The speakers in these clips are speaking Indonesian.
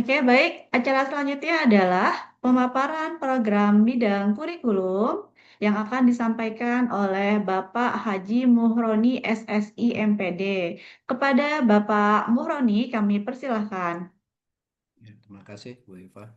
Oke, baik. Acara selanjutnya adalah pemaparan program bidang kurikulum yang akan disampaikan oleh Bapak Haji Muhroni SSI MPD. Kepada Bapak Muhroni, kami persilahkan. Ya, terima kasih Bu Iva.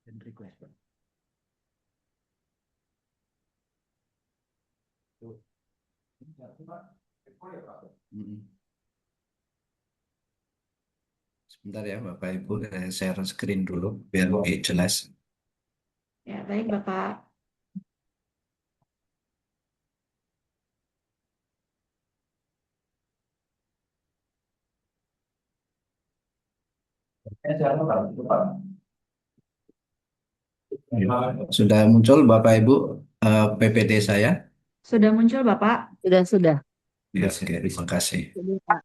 Dan request, Pak. Tuh. Mm-mm. Sebentar ya Bapak Ibu, saya share screen dulu biar lebih jelas. Ya, baik Bapak. Sudah muncul Bapak Ibu PPT saya? Sudah muncul Bapak? Sudah. Ya, oke, terima kasih. Ini Pak,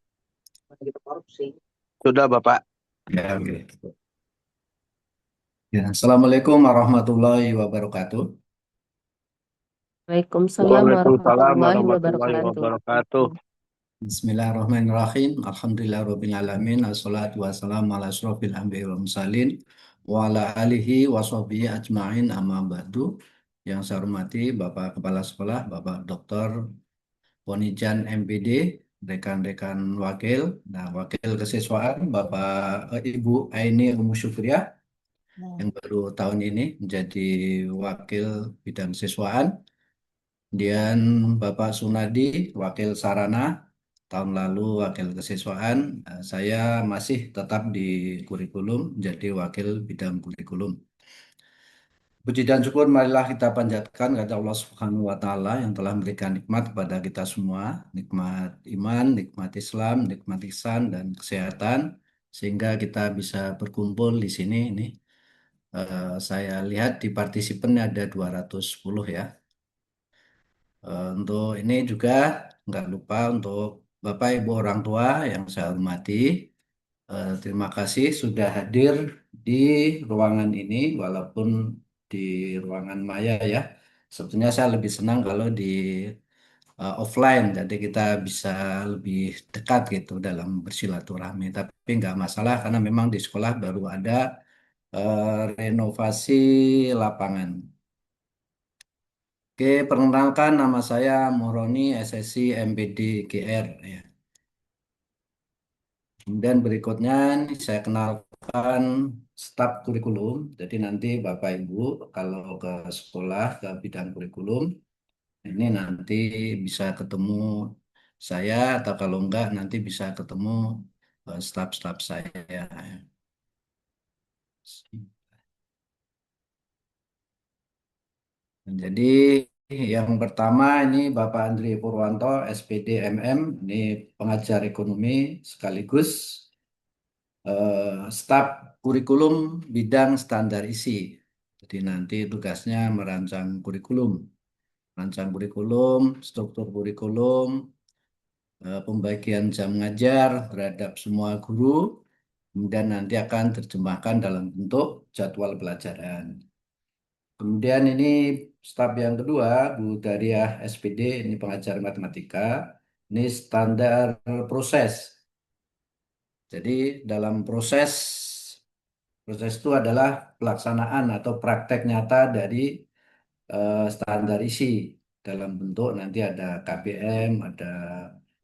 gitu korupsi. Sudah, Bapak. Ya, oke. Ya, Assalamualaikum warahmatullahi wabarakatuh. Waalaikumsalam Waalaikumsalam warahmatullahi warahmatullahi wabarakatuh. wabarakatuh. Bismillahirrahmanirrahim. Alhamdulillahirrahmanirrahim. Assalatu wassalamu ala asrofil anbiya wal mursalin wa ala alihi wa sahbihi ajma'in amma ba'du. Yang saya hormati Bapak Kepala Sekolah, Bapak Dr. Ponijan MPD, rekan-rekan wakil, nah wakil kesiswaan Bapak Ibu Aini Umu Syukriyah yang baru tahun ini menjadi wakil bidang siswaan. Kemudian Bapak Sunadi, wakil sarana, tahun lalu wakil kesiswaan. Saya masih tetap di kurikulum, menjadi wakil bidang kurikulum. Puji dan syukur marilah kita panjatkan kepada Allah Subhanahu wa taala yang telah memberikan nikmat kepada kita semua, nikmat iman, nikmat Islam, nikmat ihsan dan kesehatan sehingga kita bisa berkumpul di sini ini. Saya lihat di partisipan ada 210 ya. Untuk ini juga nggak lupa untuk Bapak Ibu orang tua yang saya hormati. Terima kasih sudah hadir di ruangan ini walaupun di ruangan maya ya. Sebetulnya saya lebih senang kalau di offline, jadi kita bisa lebih dekat gitu dalam bersilaturahmi. Tapi nggak masalah karena memang di sekolah baru ada renovasi lapangan. Oke, perkenalkan nama saya Moroni SSI MPD GR ya. Kemudian berikutnya ini saya kenalkan staf kurikulum. Jadi nanti Bapak Ibu kalau ke sekolah ke bidang kurikulum ini nanti bisa ketemu saya atau kalau enggak nanti bisa ketemu staf-staf saya. Jadi yang pertama ini Bapak Andri Purwanto SPD MM, ini pengajar ekonomi sekaligus staf kurikulum bidang standar isi. Jadi nanti tugasnya merancang kurikulum, struktur kurikulum, pembagian jam ngajar terhadap semua guru, kemudian nanti akan terjemahkan dalam bentuk jadwal pelajaran. Kemudian ini staf yang kedua, Bu Daria SPD, ini pengajar matematika, ini standar proses. Jadi dalam proses itu adalah pelaksanaan atau praktek nyata dari standar isi dalam bentuk nanti ada KBM, ada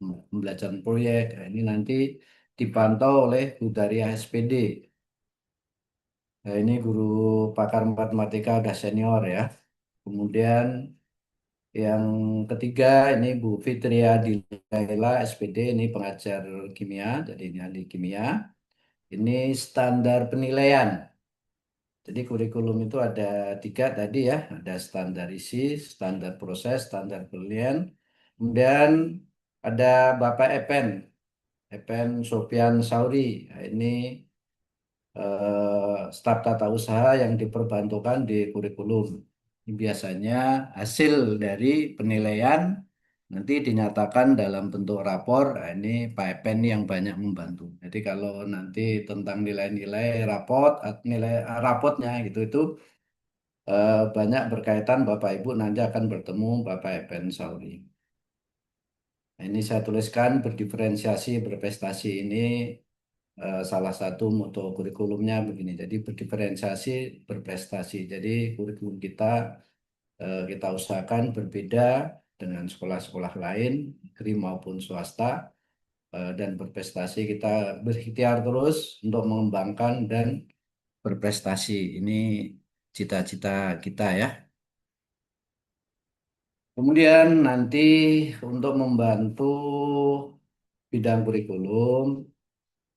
pembelajaran proyek. Nah, ini nanti dipantau oleh Bu Daria SPD. Nah, ini guru pakar matematika udah senior ya. Kemudian yang ketiga ini Bu Fitria Dilaila SPD, ini pengajar kimia, jadi ini ahli kimia. Ini standar penilaian. Jadi kurikulum itu ada tiga tadi ya, ada standar isi, standar proses, standar penilaian. Kemudian ada Bapak Epen Sofian Sauri. Nah, ini staf tata usaha yang diperbantukan di kurikulum. Biasanya hasil dari penilaian nanti dinyatakan dalam bentuk rapor. Nah, ini Pak Epen yang banyak membantu. Jadi kalau nanti tentang nilai-nilai nilai rapotnya gitu itu banyak berkaitan Bapak Ibu nanti akan bertemu Bapak Epen Sauri. Nah, ini saya tuliskan berdiferensiasi berprestasi ini salah satu moto kurikulumnya begini. Jadi berdiferensiasi berprestasi. Jadi kurikulum kita kita usahakan berbeda dengan sekolah-sekolah lain, negeri maupun swasta, dan berprestasi kita berikhtiar terus untuk mengembangkan dan berprestasi. Ini cita-cita kita ya. Kemudian nanti untuk membantu bidang kurikulum,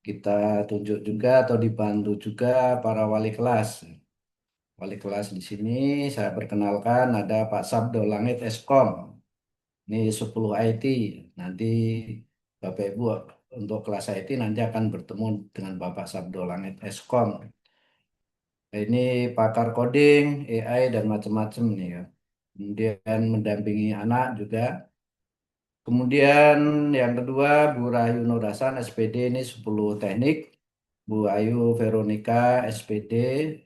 kita tunjuk juga atau dibantu juga para wali kelas. Wali kelas di sini saya perkenalkan ada Pak Sabdo Langit Eskom. Ini 10 IT. Nanti Bapak Ibu untuk kelas IT nanti akan bertemu dengan Bapak Sabdo Langit Eskom. Ini pakar coding, AI dan macam-macam nih ya. Kemudian mendampingi anak juga. Kemudian yang kedua Bu Rahayu Nur Hasan SPD ini 10 teknik. Bu Ayu Veronica SPD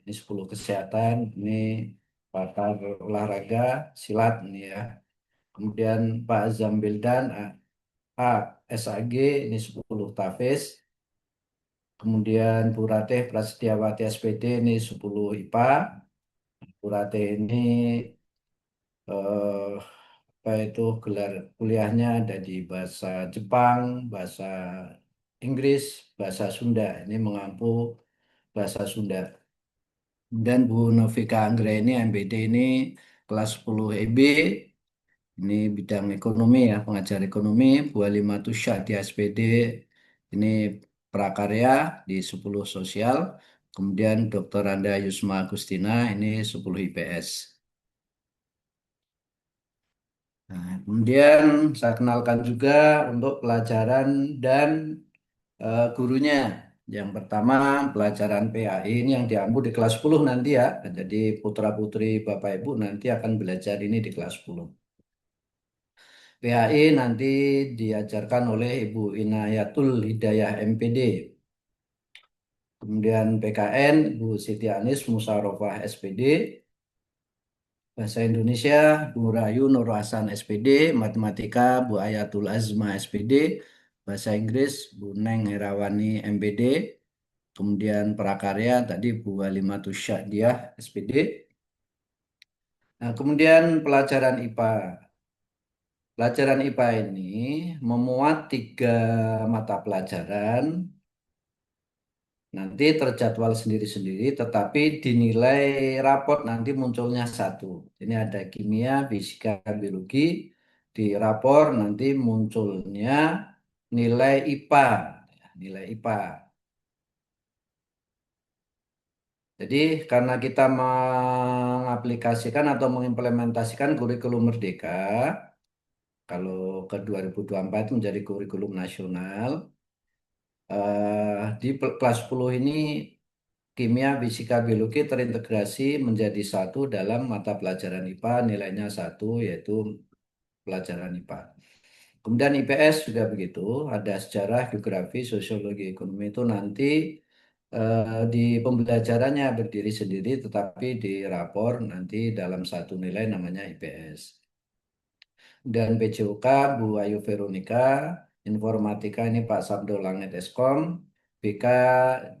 ini 10 kesehatan. Ini pakar olahraga silat ini ya. Kemudian Pak Zambildan SAG ini 10 Tafis. Kemudian Bu Ratih Prasetyawati SPD ini 10 IPA. Bu Ratih ini eh, apa itu gelar kuliahnya ada di bahasa Jepang, bahasa Inggris, bahasa Sunda. Ini mengampu bahasa Sunda. Dan Bu Novika Anggraini MPD ini kelas 10 EB. Ini bidang ekonomi ya, pengajar ekonomi. Bu Alimatus Syah SPD ini prakarya di 10 sosial. Kemudian Dr. Randa Yusma Agustina ini 10 IPS. Nah, kemudian saya kenalkan juga untuk pelajaran dan gurunya. Yang pertama pelajaran PAI ini yang diambil di kelas 10 nanti ya. Jadi putra-putri Bapak Ibu nanti akan belajar ini di kelas 10. PAI nanti diajarkan oleh Ibu Inayatul Hidayah MPD. Kemudian PKN Bu Siti Anis Musarofah SPD. Bahasa Indonesia Bu Rahayu Nur Hasan SPD. Matematika Bu Ayatul Azma SPD. Bahasa Inggris Bu Neng Herawani MPD. Kemudian prakarya tadi Bu Halimatus Syadiah SPD. Nah, kemudian pelajaran IPA. Pelajaran IPA ini memuat 3 mata pelajaran. Nanti terjadwal sendiri-sendiri, tetapi dinilai raport nanti munculnya satu. Ini ada kimia, fisika, biologi. Di rapor nanti munculnya nilai IPA. Nilai IPA. Jadi karena kita mengaplikasikan atau mengimplementasikan kurikulum Merdeka, kalau ke 2024 itu menjadi kurikulum nasional, di kelas 10 ini kimia, fisika, biologi terintegrasi menjadi satu dalam mata pelajaran IPA, nilainya satu yaitu pelajaran IPA. Kemudian IPS juga begitu, ada sejarah, geografi, sosiologi, ekonomi itu nanti di pembelajarannya berdiri sendiri, tetapi di rapor nanti dalam satu nilai namanya IPS. Dan PJOK Bu Ayu Veronica, informatika ini Pak Sabdo Langit Eskom, BK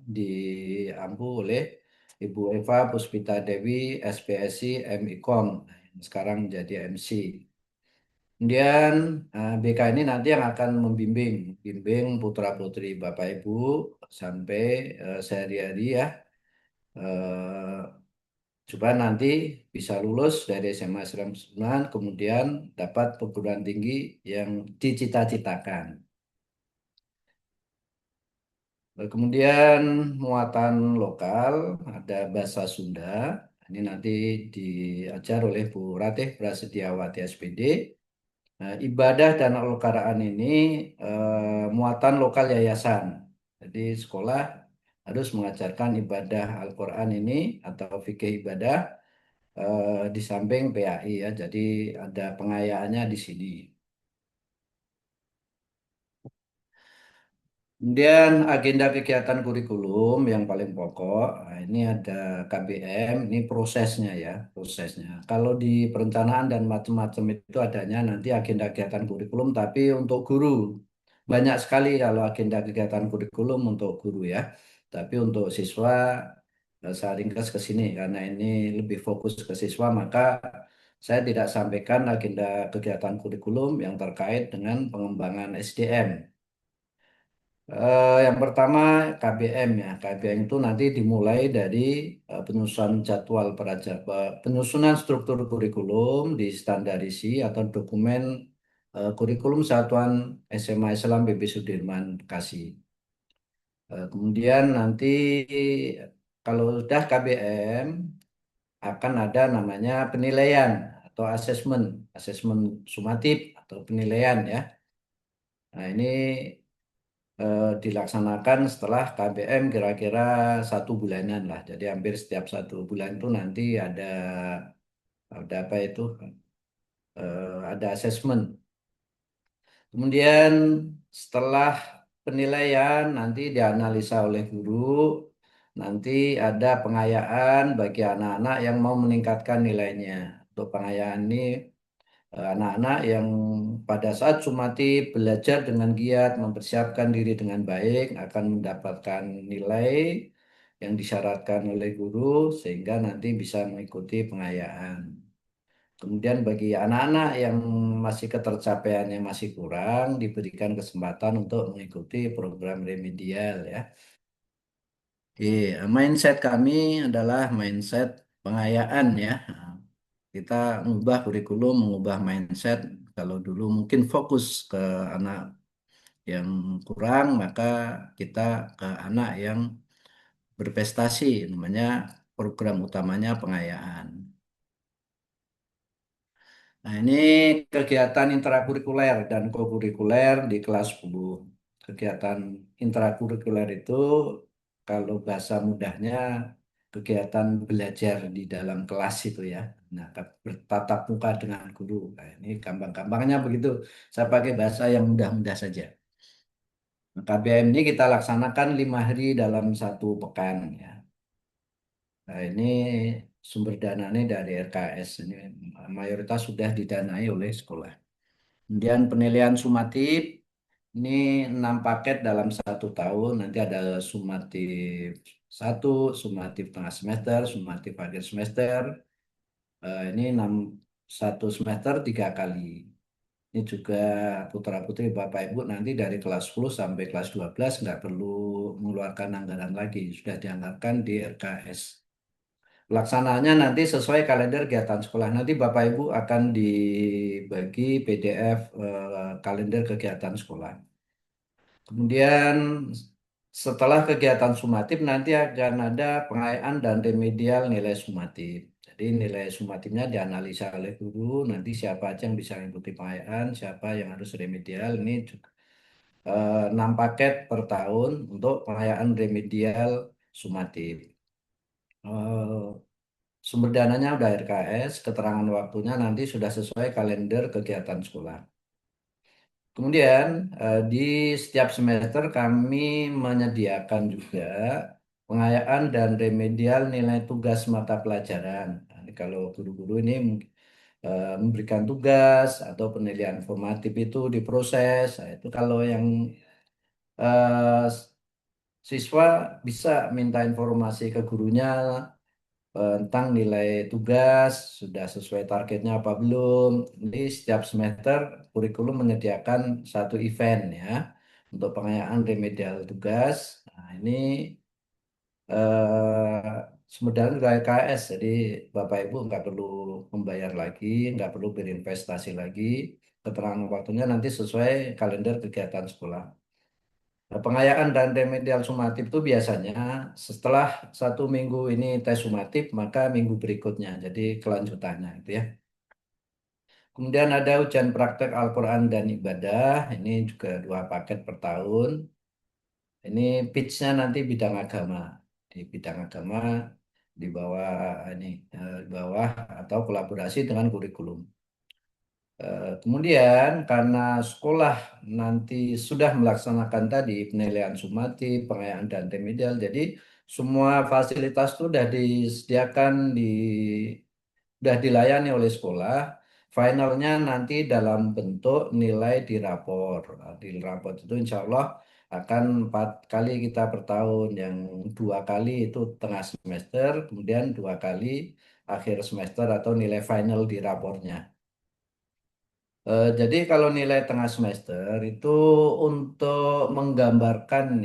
diampu oleh Ibu Eva Puspita Dewi SPSI MIKOM, sekarang menjadi MC. Kemudian BK ini nanti yang akan bimbing putra-putri Bapak Ibu sampai sehari-hari ya. Coba nanti bisa lulus dari SMA Islam 9, kemudian dapat perguruan tinggi yang dicita-citakan. Kemudian muatan lokal ada bahasa Sunda. Ini nanti diajar oleh Bu Ratih Prasetyawati SPD. Nah, ibadah dan al-Qur'an ini muatan lokal yayasan. Jadi sekolah harus mengajarkan ibadah Al-Quran ini atau fikih ibadah di samping PAI ya. Jadi ada pengayaannya di sini. Kemudian agenda kegiatan kurikulum yang paling pokok, nah ini ada KBM, ini prosesnya ya, prosesnya. Kalau di perencanaan dan macam-macam itu adanya nanti agenda kegiatan kurikulum, tapi untuk guru. Banyak sekali kalau agenda kegiatan kurikulum untuk guru ya. Tapi untuk siswa, saya ringkas ke sini karena ini lebih fokus ke siswa, maka saya tidak sampaikan agenda kegiatan kurikulum yang terkait dengan pengembangan SDM. Yang pertama KBM ya. KBM itu nanti dimulai dari penyusunan jadwal penyusunan struktur kurikulum di standarisi atau dokumen kurikulum Satuan SMA Islam BB Sudirman Bekasi. Kemudian nanti kalau sudah KBM akan ada namanya penilaian atau asesmen, asesmen sumatif atau penilaian ya. Nah ini dilaksanakan setelah KBM kira-kira 1 bulanan lah. Jadi hampir setiap 1 bulan itu nanti ada apa itu ada asesmen. Kemudian setelah penilaian nanti dianalisa oleh guru. Nanti ada pengayaan bagi anak-anak yang mau meningkatkan nilainya. Untuk pengayaan ini anak-anak yang pada saat sumatif belajar dengan giat, mempersiapkan diri dengan baik, akan mendapatkan nilai yang disyaratkan oleh guru, sehingga nanti bisa mengikuti pengayaan. Kemudian bagi anak-anak yang masih ketercapaiannya masih kurang, diberikan kesempatan untuk mengikuti program remedial ya. Mindset kami adalah mindset pengayaan ya. Kita mengubah kurikulum, mengubah mindset. Kalau dulu mungkin fokus ke anak yang kurang, maka kita ke anak yang berprestasi, namanya program utamanya pengayaan. Nah, ini kegiatan intrakurikuler dan kokurikuler di kelas 10. Kegiatan intrakurikuler itu kalau bahasa mudahnya kegiatan belajar di dalam kelas itu ya. Nah, bertatap muka dengan guru. Nah, ini gampang-gampangnya begitu. Saya pakai bahasa yang mudah-mudah saja. Nah, KBM ini kita laksanakan 5 hari dalam 1 pekan ya. Nah, ini sumber dananya dari RKS. Ini mayoritas sudah didanai oleh sekolah. Kemudian penilaian sumatif, ini 6 paket dalam 1 tahun. Nanti ada sumatif 1, sumatif tengah semester, sumatif akhir semester. Ini 1 semester 3 kali. Ini juga putra-putri Bapak Ibu nanti dari kelas 10 sampai kelas 12 nggak perlu mengeluarkan anggaran lagi. Sudah dianggarkan di RKS. Pelaksanaannya nanti sesuai kalender kegiatan sekolah. Nanti Bapak Ibu akan dibagi PDF kalender kegiatan sekolah. Kemudian setelah kegiatan sumatif nanti akan ada pengayaan dan remedial nilai sumatif. Jadi nilai sumatifnya dianalisa oleh guru, nanti siapa aja yang bisa mengikuti pengayaan, siapa yang harus remedial. Ini juga 6 paket per tahun untuk pengayaan remedial sumatif. Eh, Sumber dananya udah RKS, keterangan waktunya nanti sudah sesuai kalender kegiatan sekolah. Kemudian di setiap semester kami menyediakan juga pengayaan dan remedial nilai tugas mata pelajaran. Nah, ini kalau guru-guru ini memberikan tugas atau penilaian formatif itu diproses. Nah, itu kalau yang eh, siswa bisa minta informasi ke gurunya tentang nilai tugas, sudah sesuai targetnya apa belum. Jadi setiap semester kurikulum menyediakan 1 event ya untuk pengayaan remedial tugas. Nah, ini sebenarnya juga KS, jadi Bapak Ibu nggak perlu membayar lagi, nggak perlu berinvestasi lagi. Keterangan waktunya nanti sesuai kalender kegiatan sekolah. Nah, pengayaan dan remedial sumatif itu biasanya setelah 1 minggu ini tes sumatif, maka minggu berikutnya. Jadi kelanjutannya itu ya. Kemudian ada ujian praktek Al-Quran dan ibadah. Ini juga 2 paket per tahun. Ini pitch-nya nanti bidang agama. Di bidang agama di bawah ini di bawah atau kolaborasi dengan kurikulum. Kemudian karena sekolah nanti sudah melaksanakan tadi penilaian sumatif, pengayaan dan remedial, jadi semua fasilitas itu sudah disediakan sudah dilayani oleh sekolah. Finalnya nanti dalam bentuk nilai di rapor. Nah, di rapor itu insya Allah akan 4 kali kita per tahun. Yang 2 kali itu tengah semester, kemudian 2 kali akhir semester atau nilai final di rapornya. Jadi kalau nilai tengah semester itu untuk menggambarkan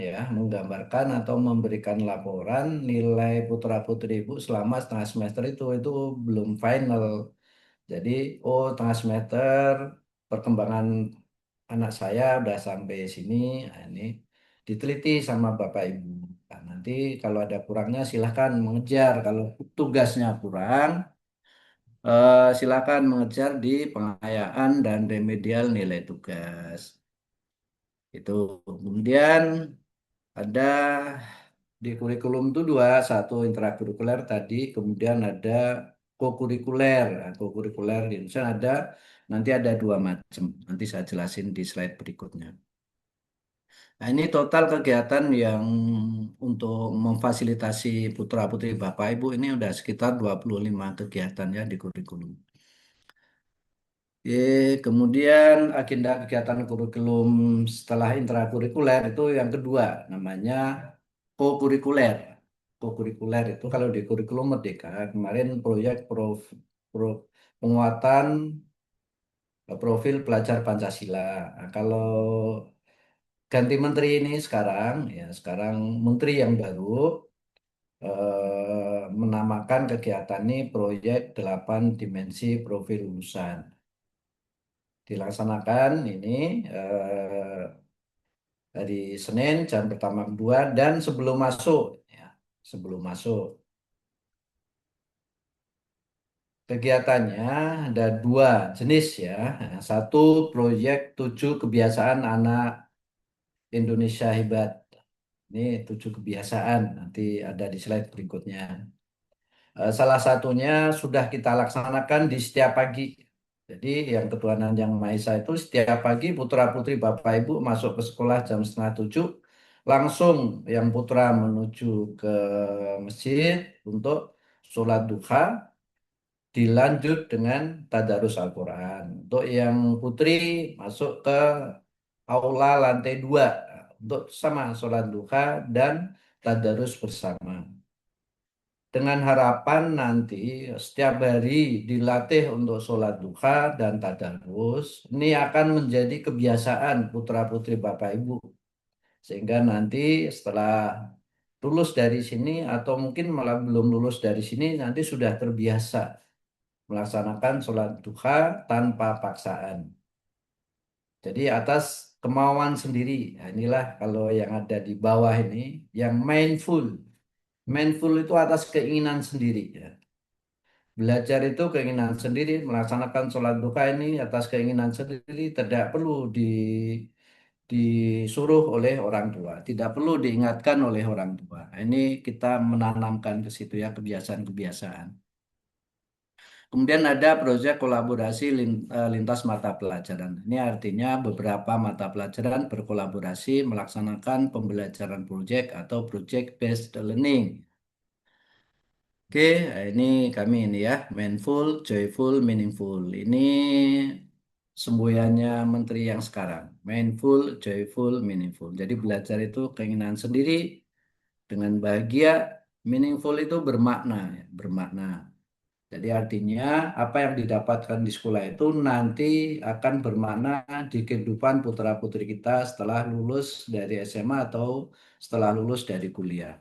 atau memberikan laporan nilai putra-putri ibu selama setengah semester itu belum final. Jadi, oh tengah semester perkembangan anak saya udah sampai sini, nah, ini diteliti sama Bapak Ibu. Nah, nanti kalau ada kurangnya silahkan mengejar. Kalau tugasnya kurang, silakan mengejar di pengayaan dan remedial nilai tugas. Itu. Kemudian ada di kurikulum itu dua, satu intrakurikuler tadi, kemudian ada kokurikuler. Nah, kokurikuler di Indonesia nanti ada 2 macam. Nanti saya jelasin di slide berikutnya. Nah, ini total kegiatan yang untuk memfasilitasi putra-putri Bapak Ibu ini udah sekitar 25 kegiatan ya di kurikulum. Kemudian agenda kegiatan kurikulum setelah intrakurikuler itu yang kedua namanya kokurikuler. Kokurikuler itu kalau di kurikulum Merdeka kemarin proyek penguatan profil pelajar Pancasila. Nah, kalau ganti menteri ini sekarang menteri yang baru menamakan kegiatan ini proyek 8 dimensi profil lulusan. Dilaksanakan ini dari Senin jam pertama kedua dan sebelum masuk ya, sebelum masuk kegiatannya ada 2 jenis ya. Satu proyek 7 kebiasaan anak Indonesia hebat. Ini 7 kebiasaan nanti ada di slide berikutnya. Salah satunya sudah kita laksanakan di setiap pagi. Jadi yang ketuhanan yang Maha Esa itu setiap pagi putra-putri Bapak Ibu masuk ke sekolah jam setengah 7, langsung yang putra menuju ke masjid untuk sholat duha, dilanjut dengan tadarus Al-Quran. Untuk yang putri masuk ke aula lantai 2 untuk sama sholat duha dan tadarus bersama. Dengan harapan nanti setiap hari dilatih untuk sholat duha dan tadarus, ini akan menjadi kebiasaan putra-putri Bapak Ibu. Sehingga nanti setelah lulus dari sini atau mungkin malah belum lulus dari sini, nanti sudah terbiasa melaksanakan sholat duha tanpa paksaan. Jadi atas kemauan sendiri. Nah, inilah kalau yang ada di bawah ini, yang mindful. Mindful itu atas keinginan sendiri ya. Belajar itu keinginan sendiri, melaksanakan sholat duha ini atas keinginan sendiri, tidak perlu disuruh oleh orang tua, tidak perlu diingatkan oleh orang tua. Nah, ini kita menanamkan ke situ ya kebiasaan-kebiasaan. Kemudian ada proyek kolaborasi lintas mata pelajaran. Ini artinya beberapa mata pelajaran berkolaborasi melaksanakan pembelajaran proyek atau project based learning. Oke, nah ini kami ini ya, mindful, joyful, meaningful. Ini semboyannya menteri yang sekarang. Mindful, joyful, meaningful. Jadi belajar itu keinginan sendiri dengan bahagia, meaningful itu bermakna, ya, bermakna. Jadi artinya apa yang didapatkan di sekolah itu nanti akan bermakna di kehidupan putra-putri kita setelah lulus dari SMA atau setelah lulus dari kuliah.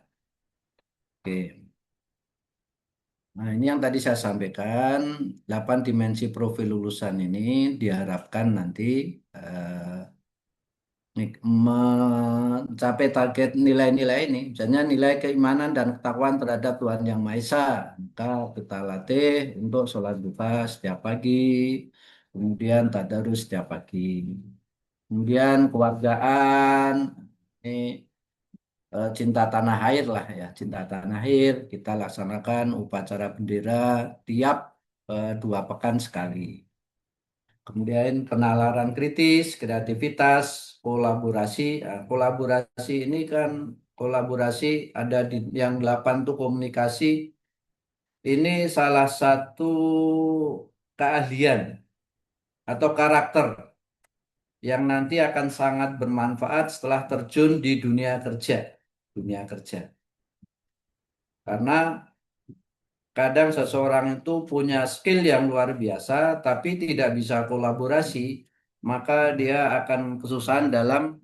Oke. Nah, ini yang tadi saya sampaikan, 8 dimensi profil lulusan ini diharapkan nanti mencapai target nilai-nilai ini. Misalnya nilai keimanan dan ketakwaan terhadap Tuhan Yang Maha Esa. Maka kita latih untuk sholat duha setiap pagi, kemudian tadarus setiap pagi. Kemudian kewargaan, ini cinta tanah air lah ya, cinta tanah air. Kita laksanakan upacara bendera tiap 2 pekan sekali. Kemudian penalaran kritis, kreativitas, kolaborasi. Nah, kolaborasi ini kan kolaborasi ada di yang 8 tuh komunikasi. Ini salah satu keahlian atau karakter yang nanti akan sangat bermanfaat setelah terjun di dunia kerja. Dunia kerja. Karena kadang seseorang itu punya skill yang luar biasa, tapi tidak bisa kolaborasi, maka dia akan kesusahan dalam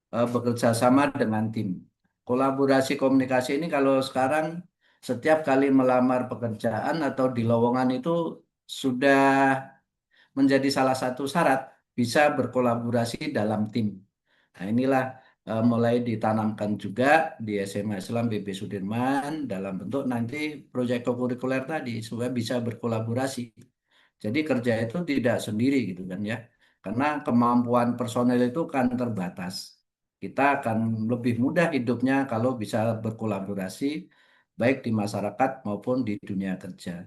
bekerja sama dengan tim. Kolaborasi komunikasi ini kalau sekarang setiap kali melamar pekerjaan atau di lowongan itu sudah menjadi salah satu syarat bisa berkolaborasi dalam tim. Nah, inilah mulai ditanamkan juga di SMA Islam BP Sudirman dalam bentuk nanti proyek kurikuler tadi supaya bisa berkolaborasi. Jadi kerja itu tidak sendiri gitu kan ya. Karena kemampuan personel itu kan terbatas. Kita akan lebih mudah hidupnya kalau bisa berkolaborasi baik di masyarakat maupun di dunia kerja.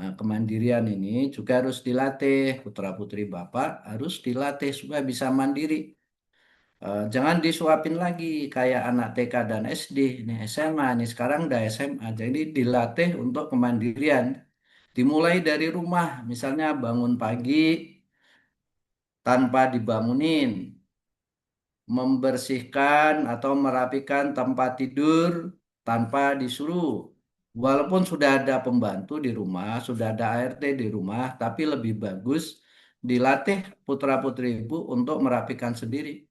Nah, kemandirian ini juga harus dilatih, putra-putri Bapak harus dilatih supaya bisa mandiri. Jangan disuapin lagi kayak anak TK dan SD, ini SMA, ini sekarang udah SMA. Jadi dilatih untuk kemandirian. Dimulai dari rumah, misalnya bangun pagi tanpa dibangunin, membersihkan atau merapikan tempat tidur tanpa disuruh. Walaupun sudah ada pembantu di rumah, sudah ada ART di rumah, tapi lebih bagus dilatih putra-putri ibu untuk merapikan sendiri.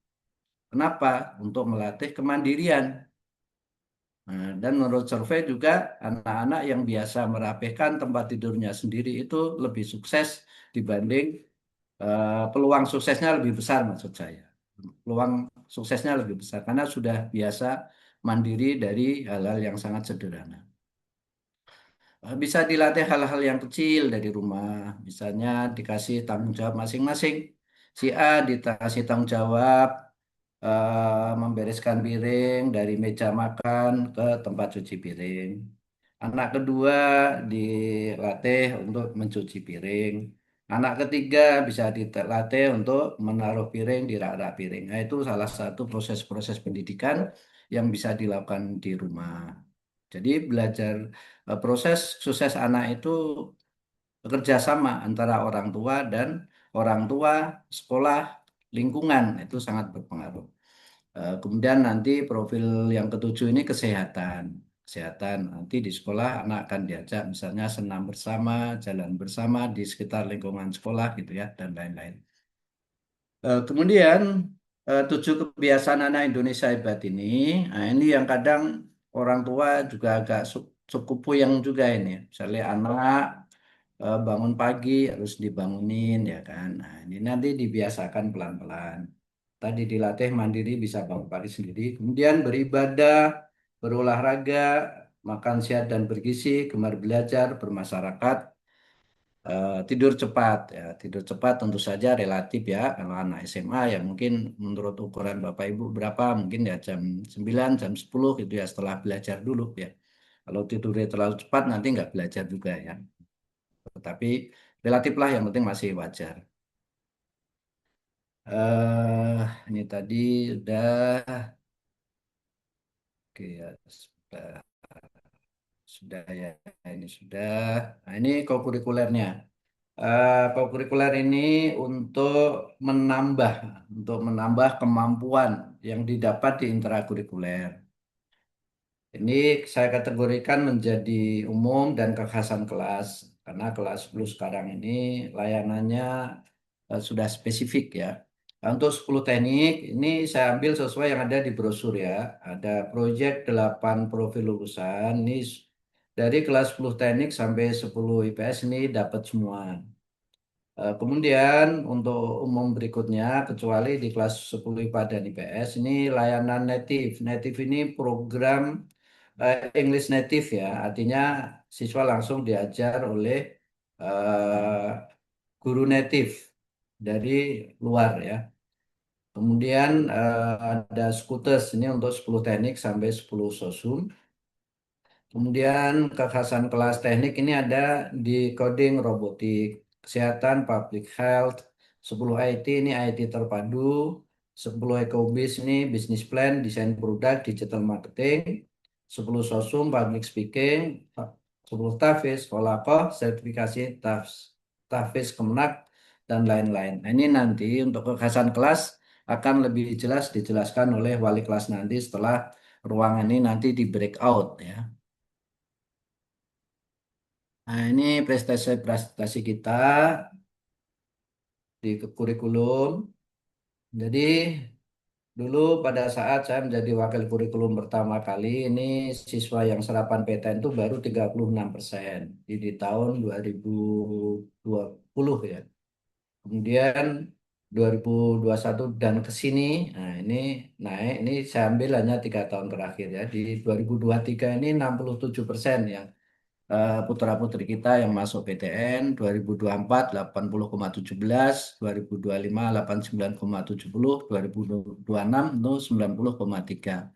Kenapa? Untuk melatih kemandirian. Nah, dan menurut survei juga anak-anak yang biasa merapihkan tempat tidurnya sendiri itu lebih sukses dibanding peluang suksesnya lebih besar maksud saya. Peluang suksesnya lebih besar karena sudah biasa mandiri dari hal-hal yang sangat sederhana. Bisa dilatih hal-hal yang kecil dari rumah, misalnya dikasih tanggung jawab masing-masing. Si A dikasih tanggung jawab membereskan piring dari meja makan ke tempat cuci piring. Anak kedua dilatih untuk mencuci piring. Anak ketiga bisa dilatih untuk menaruh piring di rak-rak piring. Nah, itu salah satu proses-proses pendidikan yang bisa dilakukan di rumah. Jadi belajar proses sukses anak itu bekerja sama antara orang tua dan orang tua, sekolah, lingkungan itu sangat berpengaruh. Kemudian nanti profil yang ketujuh ini kesehatan. Kesehatan nanti di sekolah anak akan diajak misalnya senam bersama, jalan bersama di sekitar lingkungan sekolah gitu ya dan lain-lain. Kemudian 7 kebiasaan anak Indonesia hebat ini, nah ini yang kadang orang tua juga agak cukup puyeng juga ini. Misalnya anak bangun pagi harus dibangunin ya kan. Nah, ini nanti dibiasakan pelan-pelan. Tadi dilatih mandiri bisa bangun pagi sendiri. Kemudian beribadah, berolahraga, makan sehat dan bergizi, gemar belajar, bermasyarakat, tidur cepat. Ya, tidur cepat tentu saja relatif ya. Kalau anak SMA ya mungkin menurut ukuran Bapak Ibu berapa, mungkin ya jam 9, jam 10 gitu ya setelah belajar dulu ya. Kalau tidurnya terlalu cepat nanti nggak belajar juga ya. Tetapi relatif lah yang penting masih wajar. Ini tadi udah, oke ya, sudah ya, ini sudah. Nah ini kokurikulernya. Kokurikuler ini untuk menambah, untuk menambah kemampuan yang didapat di intrakurikuler. Ini saya kategorikan menjadi umum dan kekhasan kelas, karena kelas 10 sekarang ini layanannya sudah spesifik ya. Nah, untuk 10 teknik, ini saya ambil sesuai yang ada di brosur ya. Ada proyek 8 profil lulusan, ini dari kelas 10 teknik sampai 10 IPS ini dapat semua. Kemudian untuk umum berikutnya, kecuali di kelas 10 IPA dan IPS, ini layanan native. Native ini program English native ya, artinya siswa langsung diajar oleh guru native dari luar ya. Kemudian ada Scooters ini untuk 10 teknik sampai 10 sosum. Kemudian kekhasan kelas teknik ini ada di coding, robotik, kesehatan, public health, 10 IT ini IT terpadu, 10 ekobis ini business plan, desain produk, digital marketing, 10 sosum, public speaking, 10 tafis, kolakoh, sertifikasi tafis kemenak, dan lain-lain. Nah, ini nanti untuk kekhasan kelas akan lebih jelas dijelaskan oleh wali kelas nanti setelah ruangan ini nanti di breakout ya. Nah, ini prestasi-prestasi kita di kurikulum. Jadi, dulu pada saat saya menjadi wakil kurikulum pertama kali, ini siswa yang serapan PTN itu baru 36%. Di tahun 2020 ya. Kemudian 2021 dan ke sini, nah ini naik, ini saya ambil hanya 3 tahun terakhir ya. Di 2023 ini 67% yang putra-putri kita yang masuk PTN 2024 80,17, 2025 89,70, 2026 itu 90,3.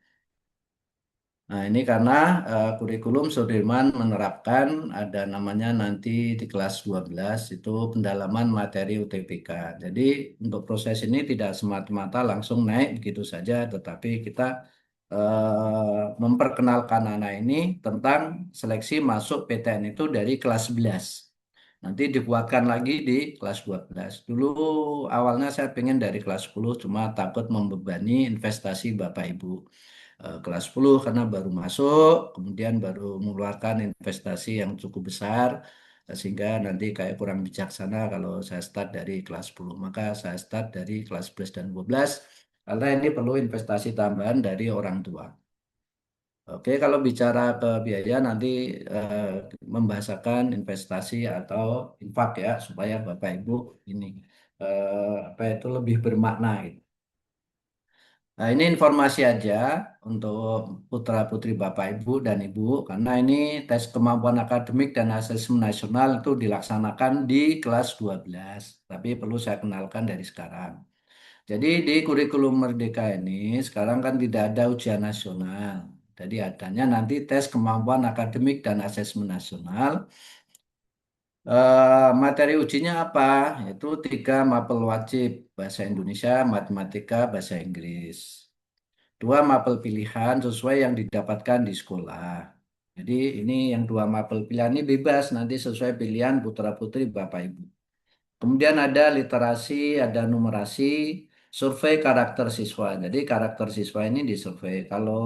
Nah, ini karena kurikulum Sudirman menerapkan ada namanya nanti di kelas 12 itu pendalaman materi UTBK. Jadi untuk proses ini tidak semata-mata langsung naik begitu saja, tetapi kita memperkenalkan anak ini tentang seleksi masuk PTN itu dari kelas 11. Nanti dikuatkan lagi di kelas 12. Dulu awalnya saya pengen dari kelas 10, cuma takut membebani investasi Bapak Ibu kelas 10 karena baru masuk, kemudian baru mengeluarkan investasi yang cukup besar, sehingga nanti kayak kurang bijaksana kalau saya start dari kelas 10. Maka saya start dari kelas 11 dan 12, karena ini perlu investasi tambahan dari orang tua. Oke, kalau bicara ke biaya nanti eh, membahasakan investasi atau infak ya, supaya Bapak Ibu ini apa itu lebih bermakna gitu. Nah, ini informasi aja untuk putra-putri Bapak Ibu dan Ibu, karena ini tes kemampuan akademik dan asesmen nasional itu dilaksanakan di kelas 12. Tapi perlu saya kenalkan dari sekarang. Jadi di kurikulum Merdeka ini sekarang kan tidak ada ujian nasional. Jadi adanya nanti tes kemampuan akademik dan asesmen nasional. Materi ujinya apa? Itu 3 mapel wajib, bahasa Indonesia, matematika, bahasa Inggris. 2 mapel pilihan sesuai yang didapatkan di sekolah. Jadi ini yang 2 mapel pilihan ini bebas nanti sesuai pilihan putra-putri Bapak Ibu. Kemudian ada literasi, ada numerasi, survei karakter siswa. Jadi karakter siswa ini disurvei. Kalau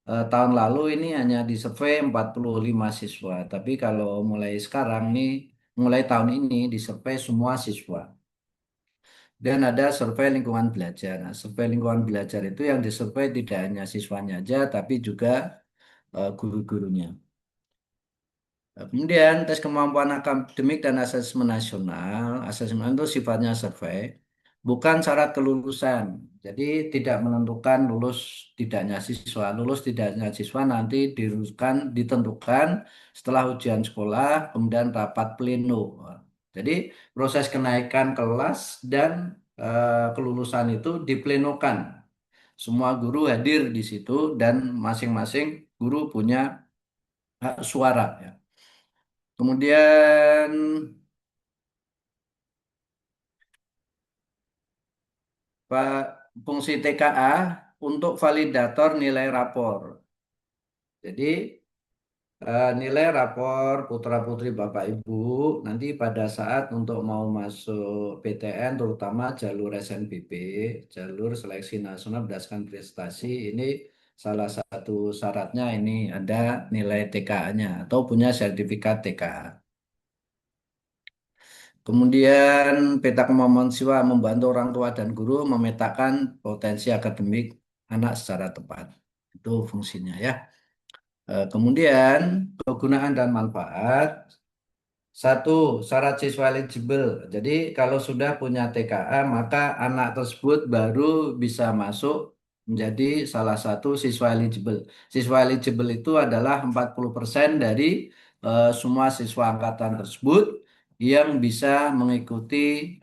tahun lalu ini hanya disurvei 45 siswa. Tapi kalau mulai sekarang nih, mulai tahun ini disurvei semua siswa. Dan ada survei lingkungan belajar. Nah, survei lingkungan belajar itu yang disurvei tidak hanya siswanya aja, tapi juga guru-gurunya. Nah, kemudian tes kemampuan akademik dan asesmen nasional. Asesmen itu sifatnya survei, bukan syarat kelulusan. Jadi tidak menentukan lulus tidaknya siswa. Lulus tidaknya siswa nanti ditentukan setelah ujian sekolah, kemudian rapat pleno. Jadi proses kenaikan kelas dan kelulusan itu diplenokan. Semua guru hadir di situ dan masing-masing guru punya hak suara ya. Kemudian fungsi TKA untuk validator nilai rapor. Jadi nilai rapor putra-putri Bapak Ibu nanti pada saat untuk mau masuk PTN terutama jalur SNBP, jalur seleksi nasional berdasarkan prestasi ini salah satu syaratnya ini ada nilai TKA-nya atau punya sertifikat TKA. Kemudian peta kemampuan siswa membantu orang tua dan guru memetakan potensi akademik anak secara tepat. Itu fungsinya ya. Kemudian kegunaan dan manfaat. Satu, syarat siswa eligible. Jadi kalau sudah punya TKA, maka anak tersebut baru bisa masuk menjadi salah satu siswa eligible. Siswa eligible itu adalah 40% dari semua siswa angkatan tersebut yang bisa mengikuti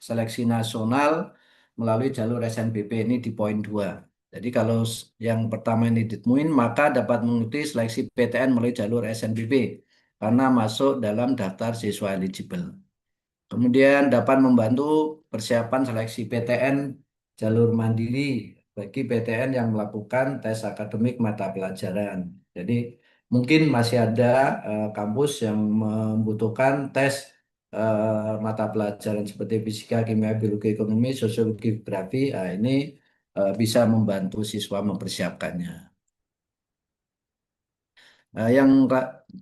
seleksi nasional melalui jalur SNBP ini di poin 2. Jadi kalau yang pertama ini ditemuin maka dapat mengikuti seleksi PTN melalui jalur SNBP karena masuk dalam daftar siswa eligible. Kemudian dapat membantu persiapan seleksi PTN jalur mandiri bagi PTN yang melakukan tes akademik mata pelajaran. Jadi mungkin masih ada kampus yang membutuhkan tes mata pelajaran seperti fisika, kimia, biologi, ekonomi, sosiologi, geografi. Nah, ini bisa membantu siswa mempersiapkannya. Nah, yang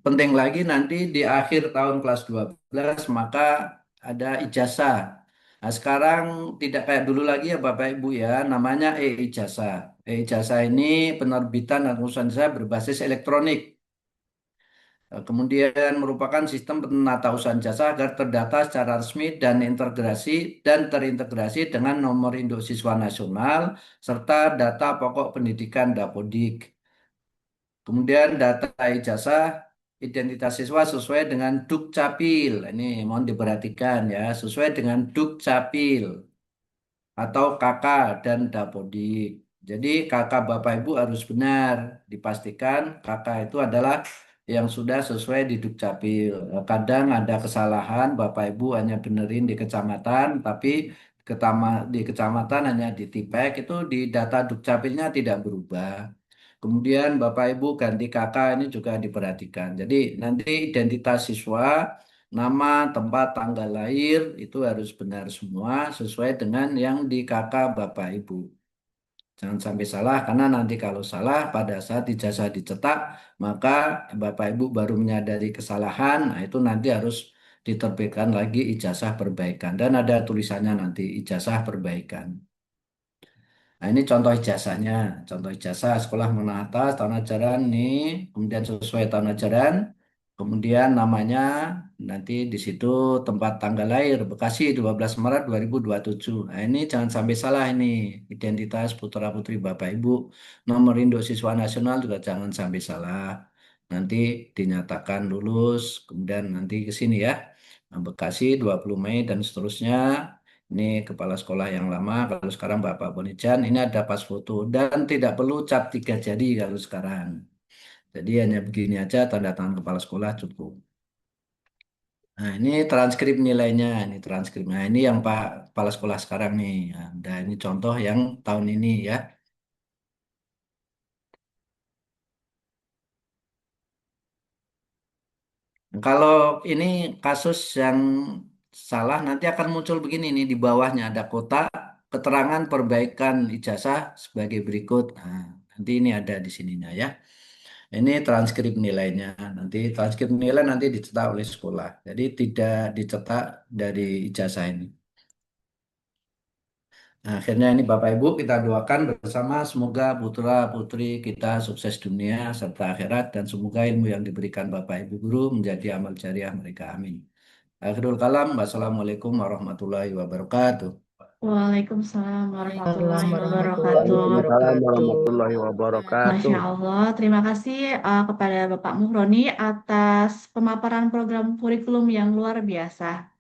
penting lagi nanti di akhir tahun kelas 12 maka ada ijazah. Nah, sekarang tidak kayak dulu lagi ya Bapak Ibu ya, namanya e-ijazah. E-ijazah ini penerbitan dan pengurusan ijazah berbasis elektronik. Kemudian merupakan sistem penatausahaan jasa agar terdata secara resmi dan terintegrasi dengan nomor induk siswa nasional serta data pokok pendidikan Dapodik. Kemudian data ijazah identitas siswa sesuai dengan Dukcapil. Ini mohon diperhatikan ya, sesuai dengan Dukcapil atau KK dan Dapodik. Jadi kakak Bapak Ibu harus benar dipastikan kakak itu adalah yang sudah sesuai di Dukcapil. Kadang ada kesalahan Bapak Ibu hanya benerin di kecamatan, tapi di kecamatan hanya di Tipek itu di data Dukcapilnya tidak berubah. Kemudian Bapak Ibu ganti kakak ini juga diperhatikan. Jadi nanti identitas siswa, nama, tempat, tanggal lahir itu harus benar semua sesuai dengan yang di kakak Bapak Ibu. Jangan sampai salah karena nanti kalau salah pada saat ijazah dicetak maka Bapak Ibu baru menyadari kesalahan, nah itu nanti harus diterbitkan lagi ijazah perbaikan dan ada tulisannya nanti ijazah perbaikan. Nah, ini contoh ijazahnya. Contoh ijazah sekolah menengah atas tahun ajaran nih, kemudian sesuai tahun ajaran, kemudian namanya nanti di situ tempat tanggal lahir Bekasi 12 Maret 2027. Nah, ini jangan sampai salah ini. Identitas putra-putri Bapak Ibu, nomor induk siswa nasional juga jangan sampai salah. Nanti dinyatakan lulus, kemudian nanti ke sini ya. Nah, Bekasi 20 Mei dan seterusnya. Ini kepala sekolah yang lama, kalau sekarang Bapak Bonijan, ini ada pas foto dan tidak perlu cap 3 jari kalau sekarang. Jadi hanya begini aja tanda tangan kepala sekolah cukup. Nah ini transkrip nilainya, ini transkrip. Nah ini yang Pak Kepala Sekolah sekarang nih. Nah, dan ini contoh yang tahun ini ya. Nah, kalau ini kasus yang salah nanti akan muncul begini nih di bawahnya ada kotak keterangan perbaikan ijazah sebagai berikut. Nah, nanti ini ada di sininya ya. Ini transkrip nilainya. Nanti transkrip nilai nanti dicetak oleh sekolah. Jadi tidak dicetak dari ijazah ini. Nah, akhirnya ini Bapak Ibu kita doakan bersama semoga putra putri kita sukses dunia serta akhirat dan semoga ilmu yang diberikan Bapak Ibu guru menjadi amal jariah mereka. Amin. Akhirul kalam. Wassalamualaikum warahmatullahi wabarakatuh. Waalaikumsalam Salam warahmatullahi warahmatullahi wabarakatuh. Waalaikumsalam wabarakatuh. warahmatullahi wabarakatuh. Masya Allah, terima kasih kepada Bapak Muhroni atas pemaparan program kurikulum yang luar biasa.